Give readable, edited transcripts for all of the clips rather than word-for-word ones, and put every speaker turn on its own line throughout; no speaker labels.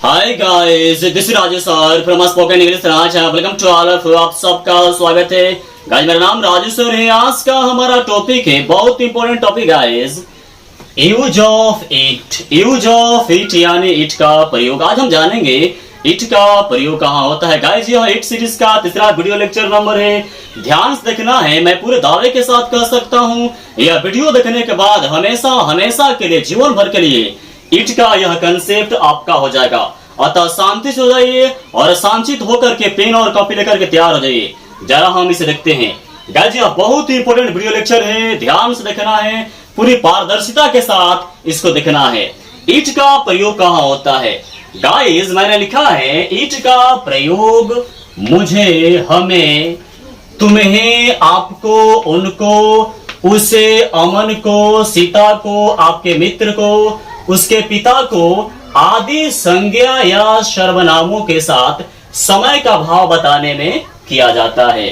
Hi guys, this is Raju sir from spoken English channel. Welcome to all of आप सबका स्वागत है guys. मेरा नाम राजू सर है। आज का हमारा टॉपिक है बहुत important topic guys, use of it यानी इट का प्रयोग। आज हम जानेंगे इट का प्रयोग कहाँ होता है गाइस। यह इट सीरीज का तीसरा वीडियो लेक्चर नंबर है। ध्यान से देखना है, मैं पूरे दावे के साथ कह सकता हूँ यह वीडियो देखने के बाद हमेशा हमेशा के लिए, जीवन भर के लिए इट का यह कंसेप्ट आपका हो जाएगा। अतः शांति से हो जाइए और शांतित होकर के पेन और कॉपी लेकर के तैयार हो जाइए। जरा हम इसे देखते हैं गाइस। यह बहुत ही इंपॉर्टेंट वीडियो लेक्चर है, ध्यान से देखना है, पूरी पारदर्शिता के साथ इसको देखना है। इट का प्रयोग कहाँ होता है गाइस? मैंने लिखा है इट का प्रयोग मुझे, हमें, तुम्हें, आपको, उनको, उसे, अमन को, सीता को, आपके मित्र को, उसके पिता को आदि संज्ञा या सर्वनामों के साथ समय का भाव बताने में किया जाता है।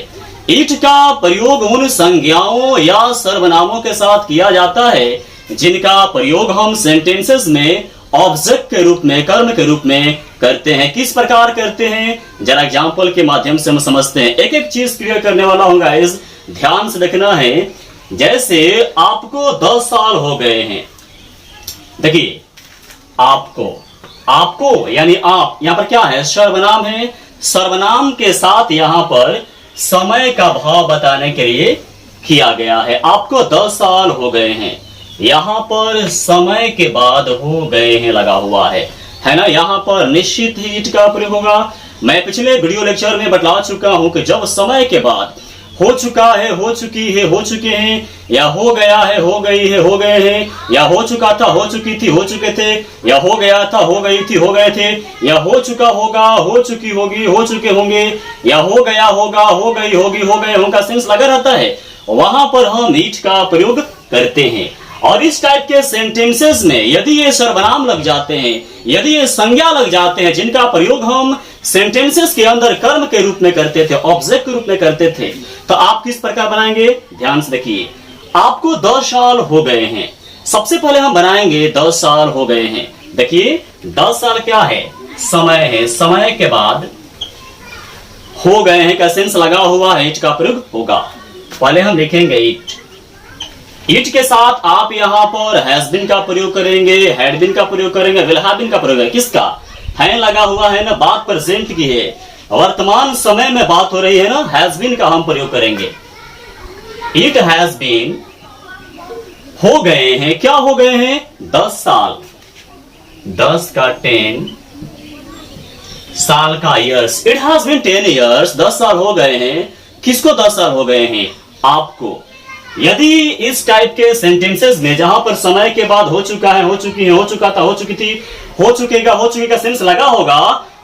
इट का प्रयोग उन संज्ञाओं या सर्वनामों के साथ किया जाता है जिनका प्रयोग हम सेंटेंसेस में ऑब्जेक्ट के रूप में, कर्म के रूप में करते हैं। किस प्रकार करते हैं जरा एग्जांपल के माध्यम से हम समझते हैं। एक एक चीज क्लियर करने वाला हूं गाइस, ध्यान से देखना है। जैसे आपको 10 साल हो गए हैं। देखिए आपको यानी आप, यहां पर क्या है? सर्वनाम है। सर्वनाम के साथ यहां पर समय का भाव बताने के लिए किया गया है। आपको 10 साल हो गए हैं, यहां पर समय के बाद हो गए हैं लगा हुआ है ना। यहां पर निश्चित ही इट का प्रयोग होगा। मैं पिछले वीडियो लेक्चर में बतला चुका हूं कि जब समय के बाद हो चुका है, हो चुकी है, हो चुके हैं, या हो गया है, हो गई है, हो गए हैं, या हो चुका था, हो चुकी थी, हो चुके थे, या हो गया था, हो गई थी, हो गए थे, या हो चुका होगा, हो चुकी होगी, हो चुके होंगे, या हो गया होगा, हो गई होगी, हो गए होंगे, सेंस लगा रहता है, वहां पर हम इट का प्रयोग करते हैं। और इस टाइप के सेंटेंसेस में यदि ये सर्वनाम लग जाते हैं, यदि ये संज्ञा लग जाते हैं जिनका प्रयोग हम सेंटेंसेस के अंदर कर्म के रूप में करते थे, ऑब्जेक्ट के रूप में करते थे, तो आप किस प्रकार बनाएंगे? ध्यान से देखिए। आपको 10 साल हो गए हैं, सबसे पहले हम बनाएंगे 10 साल हो गए हैं। देखिए 10 साल क्या है? समय है। समय के बाद हो गए हैं का सेंस लगा हुआ है, इट का प्रयोग होगा। पहले हम लिखेंगे इट। इट के साथ आप यहां पर हैज बीन का प्रयोग करेंगे, हैड बीन का प्रयोग करेंगे, विल हैव बीन का प्रयोग है। किसका है? लगा हुआ है ना, बात प्रेजेंट की है, वर्तमान समय में बात हो रही है ना, हैज बीन का हम प्रयोग करेंगे। इट हैज बीन, हो गए हैं, क्या हो गए हैं? 10 साल। 10 का 10, साल का years. It has been 10 years, 10 साल हो गए हैं। किसको 10 साल हो गए हैं? आपको। यदि इस टाइप के सेंटेंसेस में जहां पर समय के बाद हो चुका है, हो चुकी है, हो चुका था, हो चुकी थी, हो चुकेगा, हो चुके का सेंस लगा होगा,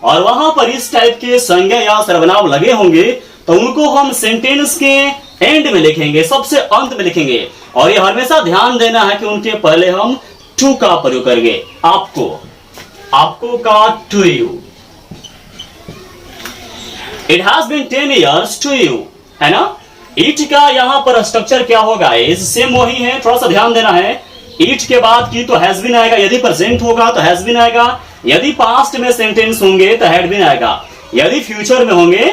और वहां पर इस टाइप के संज्ञा या सर्वनाम लगे होंगे, तो उनको हम सेंटेंस के एंड में लिखेंगे, सबसे अंत में लिखेंगे। और ये हमेशा ध्यान देना है कि उनके पहले हम टू का प्रयोग करेंगे। आपको का to you. It has been 10 years to you, है ना। इट का यहां पर स्ट्रक्चर क्या होगा? सेम वही है, थोड़ा सा ध्यान देना है। इट के बाद की तो हैज बीन आएगा, यदि प्रेजेंट होगा तो हैज बीन आएगा, यदि पास्ट में सेंटेंस होंगे तो हैड बीन आएगा, यदि फ्यूचर में होंगे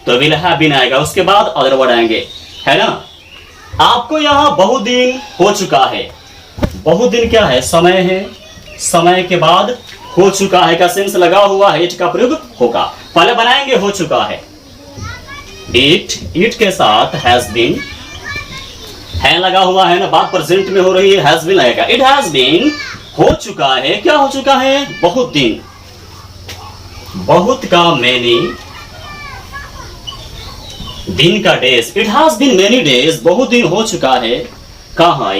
तो विल हैव बीन आएगा, उसके बाद अदर वर्ड आएंगे, है ना। आपको यहां बहुत दिन हो चुका है। बहुत दिन क्या है? समय है। समय के बाद हो चुका है का सेंस लगा हुआ है, इट का प्रयोग होगा। पहले बनाएंगे हो चुका है। इट के साथ हैज बीन है लगा हुआ है ना, बात प्रेजेंट में हो रही है, हैज बीन आएगा। इट हैज बीन, हो चुका है, क्या हो चुका है? बहुत दिन। बहुत का मैनी, दिन का days. It has been many days, बहुत दिन हो चुका है। कहां?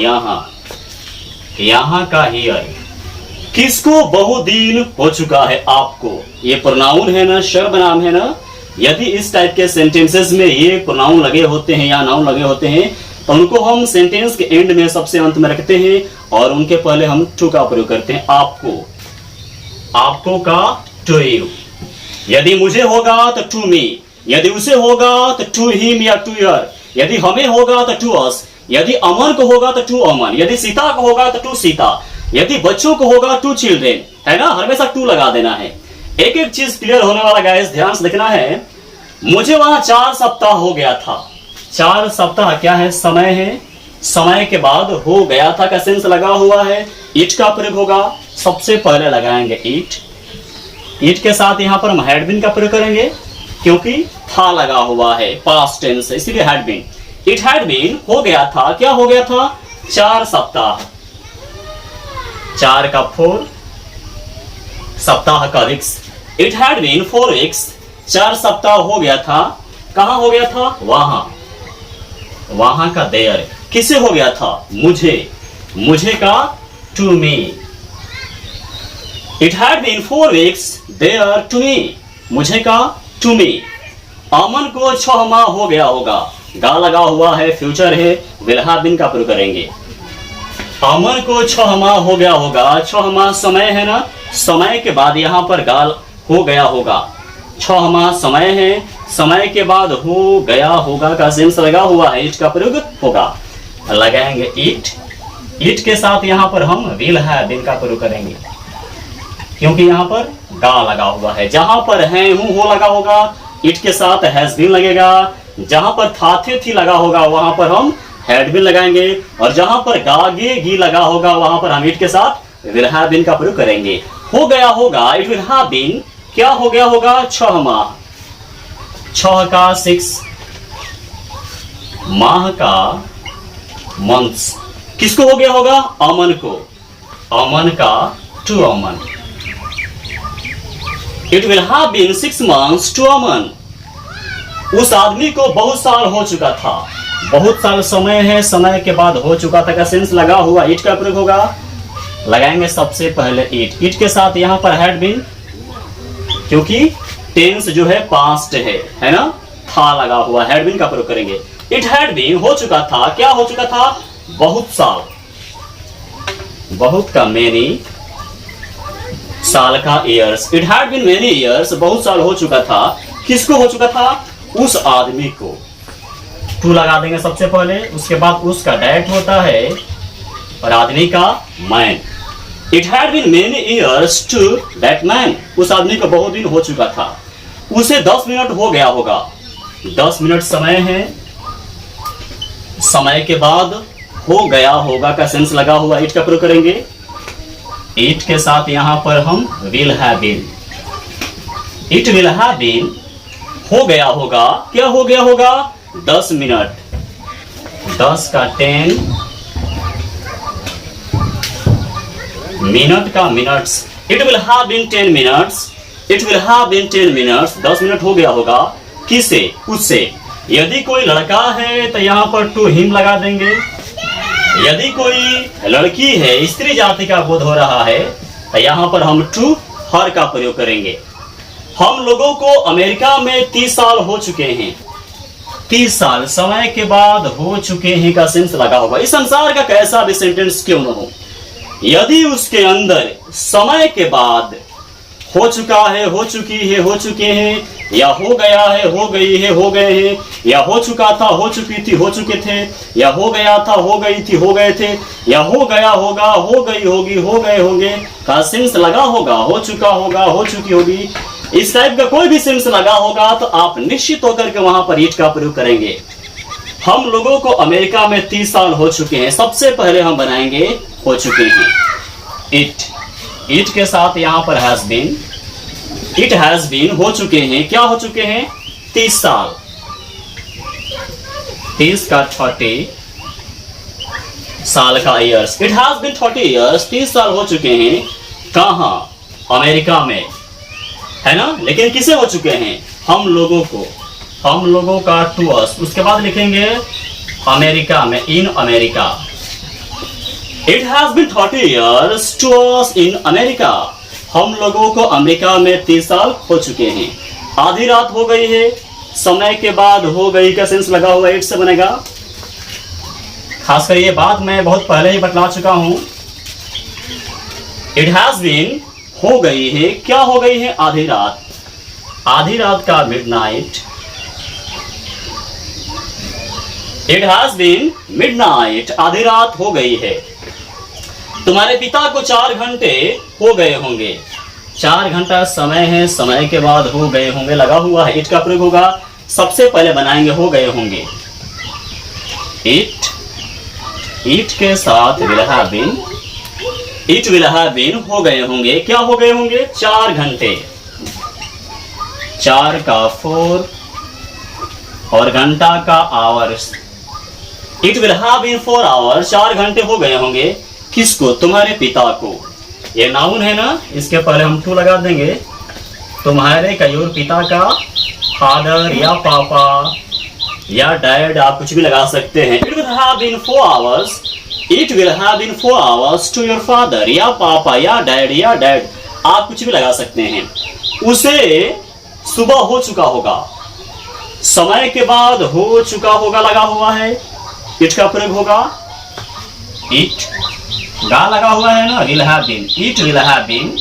यहां का हियर। किसको बहुत दिन हो चुका है? आपको। ये प्रोनाउन है ना, सर्वनाम है ना। यदि इस टाइप के सेंटेंसेस में ये प्रोनाउन लगे होते हैं या नाउन लगे होते हैं, तो उनको हम सेंटेंस के एंड में, सबसे अंत में रखते हैं और उनके पहले हम टू का प्रयोग करते हैं। आपको का टू यू। यदि मुझे होगा तो टू मी, यदि उसे होगा तो टू हिम या टू यर, यदि हमें होगा तो टू अस, यदि अमन को होगा तो टू अमन, यदि सीता को होगा तो टू सीता, यदि बच्चों को होगा टू चिल्ड्रेन, है ना, हमेशा टू लगा देना है। एक एक चीज क्लियर होने वाला गाइस, ध्यान से देखना है। मुझे वहां 4 सप्ताह हो गया था। 4 सप्ताह क्या है? समय है। समय के बाद हो गया था का सेंस लगा हुआ है, इट का प्रयोग होगा। सबसे पहले लगाएंगे इट। इट के साथ यहां पर हम हैड बीन का प्रयोग करेंगे, क्योंकि था लगा हुआ है, पास्ट टेंस है, इसलिए had been. It had been हो गया था, क्या हो गया था? 4 सप्ताह। 4 का 4, सप्ताह का weeks. It had been 4 weeks, 4 सप्ताह हो गया था। कहां हो गया था? वहां। वहां का देयर किसे हो गया था? मुझे। मुझे का to me. It had been 4 weeks there to me, मुझे का टू मी। अमन को 6 माह हो गया होगा, गा लगा हुआ है, फ्यूचर है, विल हैव बीन का प्रयोग करेंगे। अमन को 6 माह हो गया होगा, 6 माह समय है ना, समय के बाद यहां पर गाल हो गया होगा। 6 माह समय है, समय के बाद हो गया होगा का सेंस लगा हुआ है, इट का प्रयोग होगा। लगाएंगे इट। इट के साथ यहां पर हम विल हैव बीन का प्रयोग करेंगे, क्योंकि यहां पर गा लगा हुआ है। जहां पर है हूं हो लगा होगा, इट के साथ हैज बीन लगेगा। जहां पर था थे थी लगा होगा, वहां पर हम हैड बीन लगाएंगे। और जहां पर गा गे गी लगा होगा, वहां पर हम इट के साथ विल हैव बीन का प्रयोग करेंगे। हो गया होगा, इट विल हैव बीन, क्या हो गया होगा? 6 माह। 6 का 6, माह का मंथ्स। किसको हो गया होगा? अमन को। अमन का to Aman. It will have been 6 months to Aman. उस आदमी को बहुत साल हो चुका था। बहुत साल समय है, समय के बाद हो चुका था का सेंस लगा हुआ, इट का प्रयोग होगा। लगाएंगे सबसे पहले इट। इट के साथ यहां पर हैड बीन, क्योंकि टेंस जो है पास्ट है ना, था लगा हुआ, हैड बीन का प्रयोग करेंगे। इट हैड बीन हो चुका था, क्या हो चुका था? बहुत साल। बहुत का मेनी, साल का years. It had been many years, बहुत साल हो चुका था। किसको हो चुका था? उस आदमी को। टू लगा देंगे सबसे पहले, उसके बाद उसका डायरेक्ट होता है और आदमी का man. It had been many years to that man, उस आदमी को बहुत दिन हो चुका था। उसे 10 मिनट हो गया होगा। 10 मिनट समय है, समय के बाद हो गया होगा का सेंस लगा हुआ, इट का प्रयोग करेंगे। इट के साथ यहां पर हम will have been. It will have been हो गया होगा, क्या हो गया होगा? 10 मिनट। 10 का 10, मिनट का minutes. It will have been 10 minutes. It will have been 10 minutes, 10 minute हो गया होगा। किसे? उससे। यदि कोई लड़का है तो यहां पर टू हिम लगा देंगे। यदि कोई लड़की है, स्त्री जाति का बोध हो रहा है, तो यहां पर हम टू हर का प्रयोग करेंगे। हम लोगों को अमेरिका में 30 साल हो चुके हैं। 30 साल समय के बाद हो चुके हैं का सेंस लगा होगा। इस संसार का कैसा भी सेंटेंस क्यों न हो, यदि उसके अंदर समय के बाद हो चुका है, हो चुकी है, हो चुके हैं, या हो गया है, हो गई है, हो गए हैं, या हो चुका था, हो चुकी थी, हो चुके थे, या हो गया था, हो गई थी, हो गए थे, या हो गया होगा, हो गई होगी, हो गए होंगे का सेंस लगा होगा, हो चुका होगा, हो चुकी होगी, इस टाइप का कोई भी सेंस लगा होगा तो आप निश्चित होकर के वहां पर इट का प्रयोग करेंगे। हम लोगों को अमेरिका में 30 साल हो चुके हैं, सबसे पहले हम बनाएंगे हो चुके हैं इट। इट के साथ यहां पर has been. It has been हो चुके हैं, क्या हो चुके हैं? 30 साल। 30 का 30, साल का years. It has been 30 years, 30 साल हो चुके हैं। कहां? अमेरिका में, है ना। लेकिन किसे हो चुके हैं? हम लोगों को। हम लोगों का टू अस। उसके बाद लिखेंगे अमेरिका में, in America. It has been 30 years to us in America. हम लोगों को अमेरिका में 30 साल हो चुके हैं। आधी रात हो गई है, समय के बाद हो गई का सेंस लगा हुआ इट से बनेगा। खासकर ये बात मैं बहुत पहले ही बतला चुका हूं। इट हैज बीन हो गई है, क्या हो गई है? आधी रात। आधी रात का midnight. It has been midnight, आधी रात हो गई है। तुम्हारे पिता को 4 घंटे हो गए होंगे। 4 घंटा समय है, समय के बाद हो गए होंगे लगा हुआ है, इट का प्रयोग होगा। सबसे पहले बनाएंगे हो गए होंगे, इट के साथ will have been, it will have been हो गए होंगे। क्या हो गए होंगे? 4 घंटे, 4 का 4 और घंटा का hours. It will have been 4 hours, 4 घंटे हो गए होंगे। किसको? तुम्हारे पिता को। ये नाउन है ना, इसके पहले हम टू लगा देंगे। तुम्हारे कयूर पिता का, फादर या पापा या डैड, आप कुछ भी लगा सकते हैं। It will have been 4 hours, it will have been 4 hours to your father या पापा या डैड, आप कुछ भी लगा सकते हैं। उसे सुबह हो चुका होगा, समय के बाद हो चुका होगा लगा हुआ है, इट का प्रयोग होगा। इट गा लगा हुआ है ना, will have been, it will have been,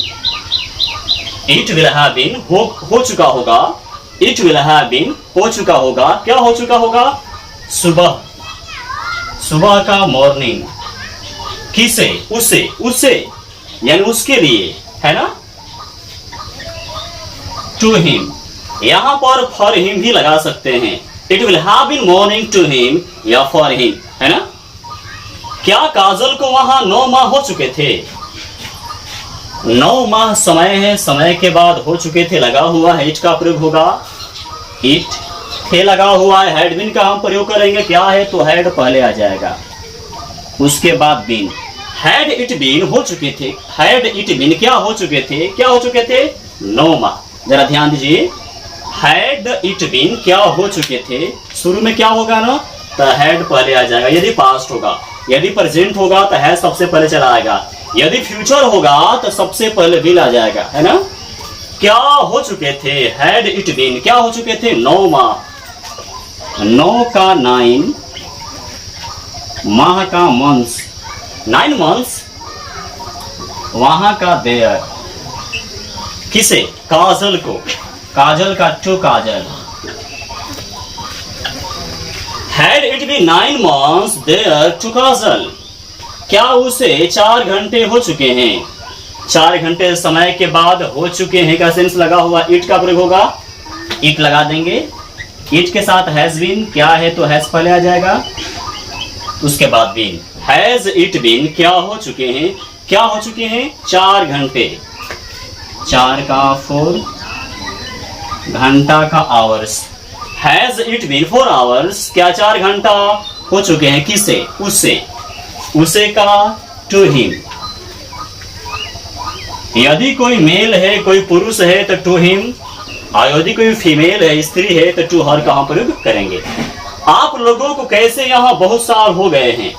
it will have been हो चुका होगा, इट विल हैव बीन हो चुका होगा। क्या हो चुका होगा? सुबह, सुबह का मॉर्निंग। किसे? उसे यानी उसके लिए, है ना। टू हिम, यहां पर फॉर हिम भी लगा सकते हैं। It will have been morning to him या फॉर हिम, है ना। क्या काजल को वहां 9 माह हो चुके थे? 9 माह समय है, समय के बाद हो चुके थे लगा हुआ है, इट का प्रयोग होगा। इट थे लगा हुआ है, हैड बीन का हम प्रयोग करेंगे। क्या है? तो हैड पहले आ जाएगा, उसके बाद बीन। हैड इट बीन हो चुके थे, हैड इट बीन क्या हो चुके थे? क्या हो चुके थे? 9 माह। जरा ध्यान दीजिए, हैड इट बीन क्या हो चुके थे। शुरू में क्या होगा ना, तो हैड पहले आ जाएगा यदि पास्ट होगा। यदि प्रेजेंट होगा तो हैज सबसे पहले चला आएगा। यदि फ्यूचर होगा तो सबसे पहले विल आ जाएगा, है ना। क्या हो चुके थे? हैड इट बीन क्या हो चुके थे? 9 माह। 9 का 9, माह का मंथ्स, 9 मंथ्स। वहां का देयर, किसे? काजल को, काजल का to Kajal. Had it been 9 months there to Kajal, क्या उसे 4 घंटे हो चुके हैं? 4 घंटे समय के बाद हो चुके हैं का सेंस लगा हुआ, इट का प्रयोग होगा। इट लगा देंगे, इट के साथ हैज बीन क्या है तो हैज पहले आ जाएगा, उसके बाद बीन। हैज इट बीन क्या हो चुके हैं? क्या हो चुके हैं? 4 घंटे, 4 का 4 घंटा का hours. Has it been 4 hours, क्या 4 घंटा हो चुके हैं? किसे? उसे का टू हिम। यदि कोई मेल है, कोई पुरुष है तो टू हिम, और यदि कोई फीमेल है, स्त्री है तो टू हर का प्रयोग करेंगे। आप लोगों को कैसे यहाँ बहुत साल हो गए हैं,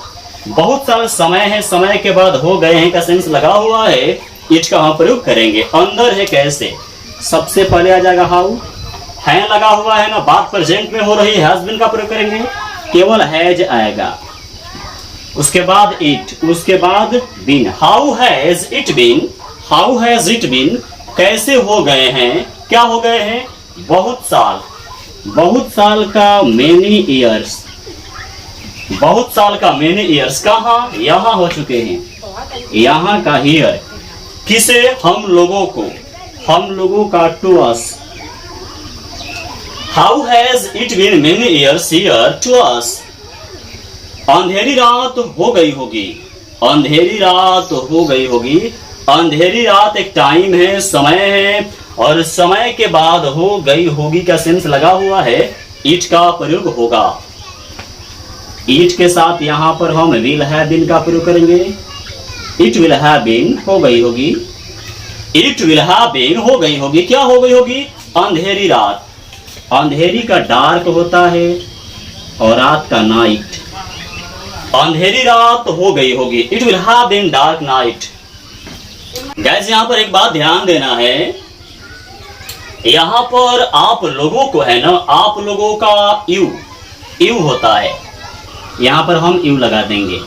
बहुत साल समय है, समय के बाद हो गए हैं का सेंस लगा हुआ है, इट का प्रयोग करेंगे। अंदर है कैसे, सबसे पहले आ जाएगा हाउ, है लगा हुआ है ना, बात प्रेजेंट में हो रही है, हैज बीन का प्रयोग करेंगे, केवल हैज आएगा, उसके बाद इट, उसके बाद been. How has it been, how has it been कैसे हो गए हैं, क्या हो गए हैं? बहुत साल, बहुत साल का मेनी ईयर्स, बहुत साल का मेनी ईयर्स। कहाँ? यहाँ हो चुके हैं, यहाँ का हियर। किसे? हम लोगों को, हम लोगों का to us. How has it been many years here to us. अंधेरी रात हो गई होगी, अंधेरी रात हो गई होगी। अंधेरी रात एक टाइम है, समय है, और समय के बाद हो गई होगी का सेंस लगा हुआ है, इट का प्रयोग होगा। इट के साथ यहाँ पर हम विल हैव बीन का प्रयोग करेंगे। इट विल हैव बीन हो गई होगी, इट विल हैव बीन हो गई होगी। क्या हो गई होगी? अंधेरी रात। अंधेरी का डार्क होता है और रात का नाइट। अंधेरी रात हो गई होगी, it will have been dark night. Guys यहाँ पर एक बात ध्यान देना है, यहाँ पर आप लोगों को है ना, आप लोगों का यू होता है, यहाँ पर हम यू लगा देंगे,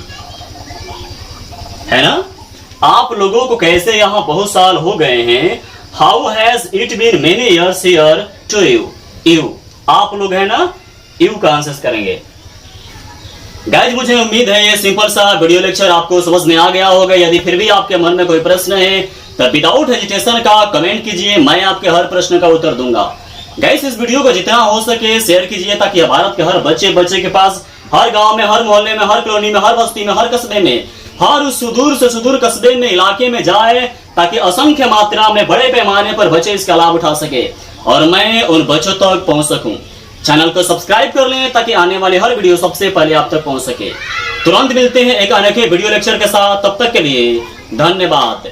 है ना। आप लोगों को कैसे यहाँ बहुत साल हो गए हैं। How has it been many years here to you, you आप लोग है ना, यू का आंसर करेंगे। गाइज मुझे उम्मीद है ये सिंपल सा वीडियो लेक्चर आपको समझ में आ गया होगा। यदि फिर भी आपके मन में कोई प्रश्न है तो विदाउट हेजिटेशन का कमेंट कीजिए, मैं आपके हर प्रश्न का उत्तर दूंगा। गाइस, इस वीडियो को जितना हो सके शेयर कीजिए ताकि भारत के हर बच्चे के पास, हर गांव में, हर मोहल्ले में, हर कॉलोनी में, हर बस्ती में, हर कस्बे में, हर उस सुदूर से सुदूर कस्बे में, इलाके में जाए ताकि असंख्य मात्रा में बड़े पैमाने पर बच्चे इसका लाभ उठा सके और मैं उन बच्चों तक पहुंच सकूं। चैनल को सब्सक्राइब कर लें ताकि आने वाले हर वीडियो सबसे पहले आप तक पहुंच सके। तुरंत मिलते हैं एक अनोखे वीडियो लेक्चर के साथ, तब तक के लिए धन्यवाद।